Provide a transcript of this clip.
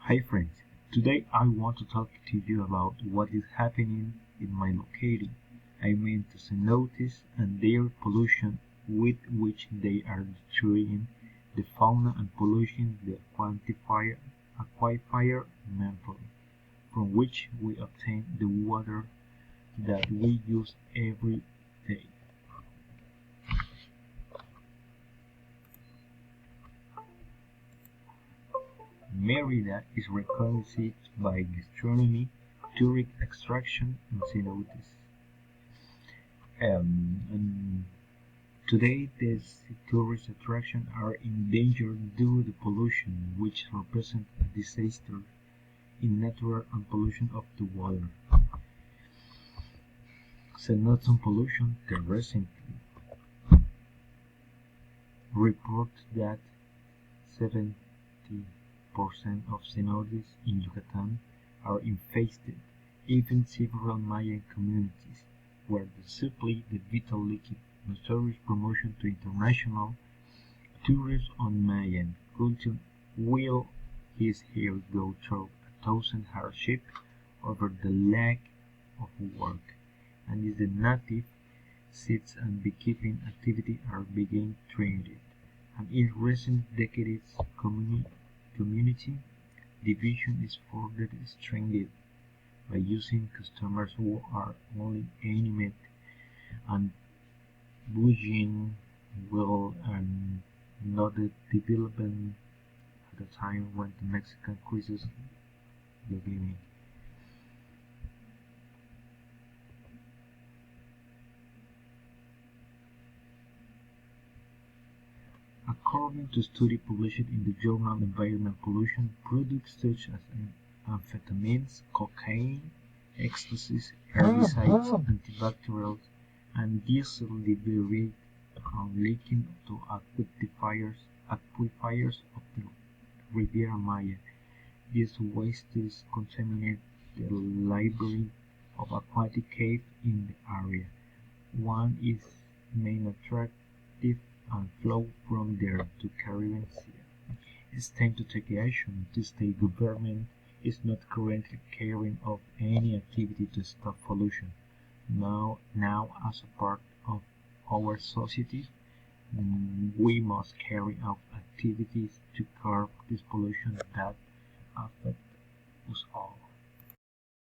Hi friends, today I want to talk to you about what is happening in my locality. I mean the cenotes and their pollution with which they are destroying the fauna and polluting the aquifer mentally, from which we obtain the water that we use every day. Merida is recognized by gastronomy, tourist extraction, and cenotes. And today, these tourist attractions are in danger due to pollution, which represents a disaster in nature and pollution of the water. Cenote pollution. The recently report that 70% of cenotes in Yucatan are infested. Even several Mayan communities where the supply the vital liquid notorious promotion to international tourists on Mayan culture will his here go through 1,000 hardships over the lack of work, and is the native seeds and beekeeping activity are being trained, and in recent decades community division is further strengthened by using customers who are only animate and Beijing will not development at the time when the Mexican crisis beginning. According to a study published in the journal Environmental Pollution, products such as amphetamines, cocaine, ecstasy, herbicides, antibacterials, and diesel debris are leaking to aquifers of the Riviera Maya. These wastes contaminate the library of aquatic caves in the area. One is main attractive and flow from there to Caribbean Sea. It's time to take action. The state government is not currently carrying out any activity to stop pollution. Now as a part of our society, we must carry out activities to curb this pollution that affects us all.